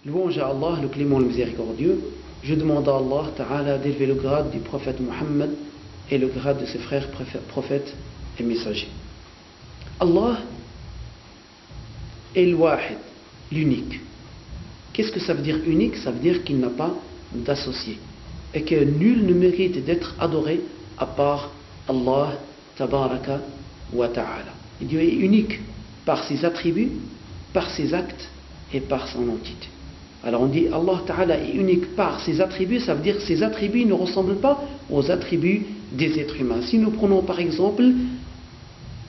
Louange à Allah, le clément, le miséricordieux. Je demande à Allah Ta'ala d'élever le grade du prophète Muhammad et le grade de ses frères prophètes et messagers. Allah est l'Wahid, l'unique. Qu'est-ce que ça veut dire unique? Ça veut dire qu'il n'a pas d'associé et que nul ne mérite d'être adoré à part Allah Tabaraka wa Ta'ala. Dieu est unique par ses attributs, par ses actes et par son entité. Alors on dit Allah Ta'ala est unique par ses attributs, ça veut dire que ses attributs ne ressemblent pas aux attributs des êtres humains. Si nous prenons par exemple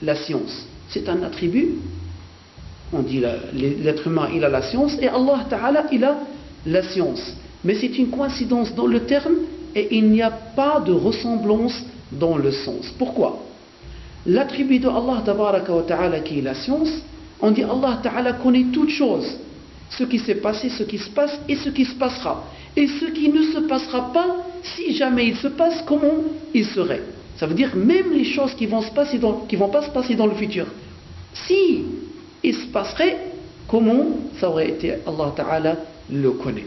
la science, c'est un attribut, on dit l'être humain il a la science et Allah Ta'ala il a la science. Mais c'est une coïncidence dans le terme et il n'y a pas de ressemblance dans le sens. Pourquoi? L'attribut de Allah Ta'ala qui est la science, on dit Allah Ta'ala connaît toutes choses. Ce qui s'est passé, ce qui se passe et ce qui se passera. Et ce qui ne se passera pas, si jamais il se passe, comment il serait. Ça veut dire même les choses qui vont pas se passer dans le futur. Si il se passerait, comment ça aurait été, Allah Ta'ala le connaît.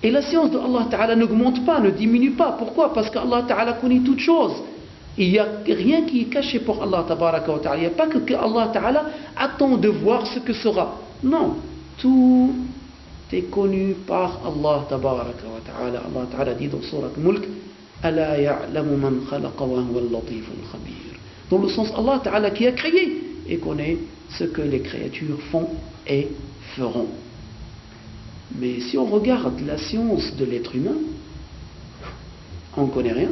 Et la science de Allah Ta'ala n'augmente pas, ne diminue pas. Pourquoi? Parce qu'Allah Ta'ala connaît toutes choses. Il n'y a rien qui est caché pour Allah Ta'ala. Il n'y a pas que Allah Ta'ala attend de voir ce que sera. Non. Tout est connu par Allah Tabaraka wa Ta'ala. Allah Ta'ala dit dans Surat Mulk, Ala ya'lamu man khalaqa wa huwa al-latif al-khabir. Dans le sens Allah Ta'ala qui a créé et connaît ce que les créatures font et feront. Mais si on regarde la science de l'être humain, on ne connaît rien,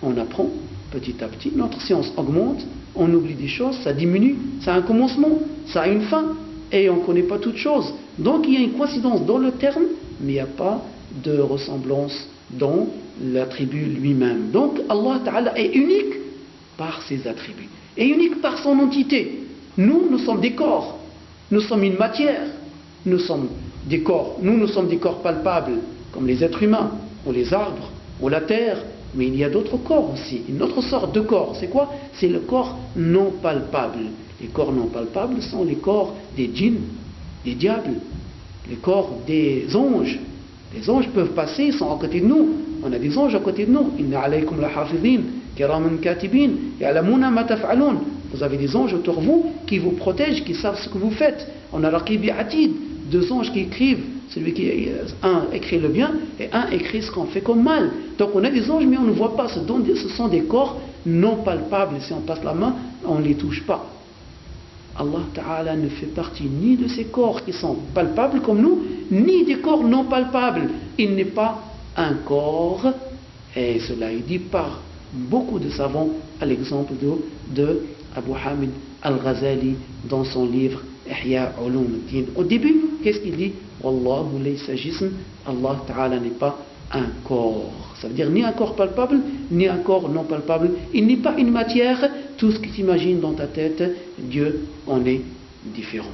on apprend petit à petit, notre science augmente, on oublie des choses, ça diminue, ça a un commencement, ça a une fin. Et on ne connaît pas toutes choses. Donc il y a une coïncidence dans le terme, mais il n'y a pas de ressemblance dans l'attribut lui-même. Donc Allah Ta'ala est unique par ses attributs. Et unique par son entité. Nous sommes des corps. Nous sommes une matière. Nous sommes des corps. Nous sommes des corps palpables, comme les êtres humains, ou les arbres, ou la terre. Mais il y a d'autres corps aussi. Une autre sorte de corps. C'est quoi? C'est le corps non palpable. Les corps non palpables sont les corps des djinns, des diables, les corps des anges. Les anges peuvent passer, ils sont à côté de nous. On a des anges à côté de nous. Inna alaykum la hafidhin, kiraman katibin, ya'lamuna ma taf'alun. Vous avez des anges autour de vous qui vous protègent, qui savent ce que vous faites. On a raqibi atid, deux anges qui écrivent. Celui qui un écrit le bien et un écrit ce qu'on fait comme mal. Donc on a des anges mais on ne voit pas. Ce sont des corps non palpables. Si on passe la main, on ne les touche pas. Allah Ta'ala ne fait partie ni de ces corps qui sont palpables comme nous, ni des corps non palpables. Il n'est pas un corps, et cela est dit par beaucoup de savants, à l'exemple de Abu Hamid al-Ghazali dans son livre Ihya Ulumuddin. Au début, qu'est-ce qu'il dit? Wallahu laysa jism, Allah Ta'ala n'est pas un corps. Ça veut dire ni un corps palpable, ni un corps non palpable. Il n'est pas une matière. Tout ce que tu imagines dans ta tête, Dieu en est différent.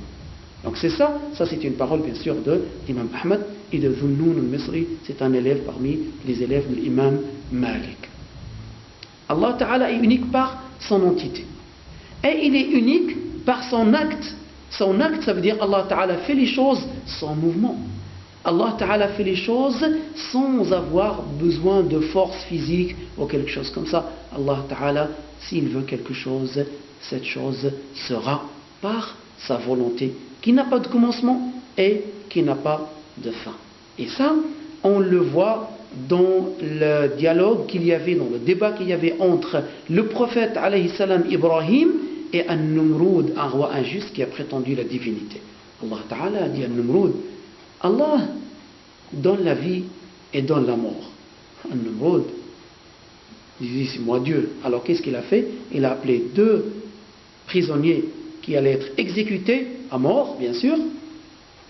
Donc c'est ça c'est une parole bien sûr de l'imam Ahmad et de Zunnoun al-Misri. C'est un élève parmi les élèves de l'imam Malik. Allah Ta'ala est unique par son entité. Et il est unique par son acte. Son acte, ça veut dire Allah Ta'ala fait les choses sans mouvement. Allah Ta'ala fait les choses sans avoir besoin de force physique ou quelque chose comme ça. Allah Ta'ala, s'il veut quelque chose, cette chose sera par sa volonté, qui n'a pas de commencement et qui n'a pas de fin. Et ça, on le voit dans le dialogue qu'il y avait, dans le débat qu'il y avait entre le prophète alayhi salam Ibrahim et An-Numrud, un roi injuste qui a prétendu la divinité. Allah Ta'ala a dit à An-Numrud, Allah donne la vie et donne la mort. An-Numrud dit c'est moi Dieu. Alors qu'est-ce qu'il a fait? Il a appelé deux prisonniers qui allaient être exécutés à mort, bien sûr,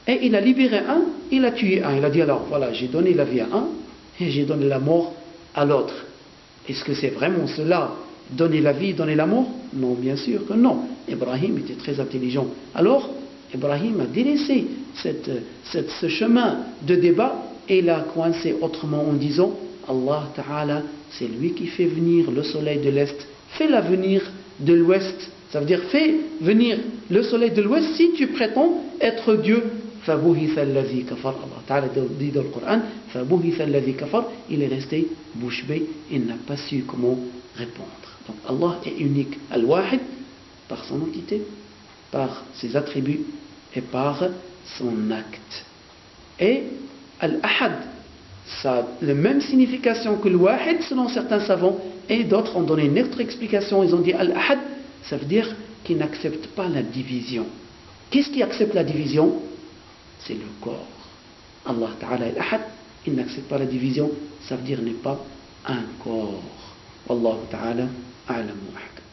et il a libéré un, il a tué un. Il a dit alors voilà, j'ai donné la vie à un et j'ai donné la mort à l'autre. Est-ce que c'est vraiment cela, donner la vie, donner la mort? Non, bien sûr que non. Ibrahim était très intelligent. Alors Ibrahim a délaissé ce chemin de débat et l'a coincé autrement en disant Allah Ta'ala, c'est lui qui fait venir le soleil de l'Est, fais-la venir de l'Ouest. Ça veut dire fais venir le soleil de l'Ouest si tu prétends être Dieu فَبُهِثَ الَّذِي كَفَرَ. Allah Ta'ala dit dans le Coran, فَبُهِثَ الَّذِي كَفَرَ. Il est resté bouche bée, il n'a pas su comment répondre. Donc Allah est unique, Al-Wahid, par son entité, par ses attributs et par son acte. Et Al-Ahad, ça a la même signification que le Wahid selon certains savants, et d'autres ont donné une autre explication. Ils ont dit Al-Ahad, ça veut dire qu'il n'accepte pas la division. Qu'est-ce qui accepte la division? C'est le corps. Allah Ta'ala Al-Ahad, il n'accepte pas la division, ça veut dire n'est pas un corps. Wallahu Ta'ala a'lam wa ahkam.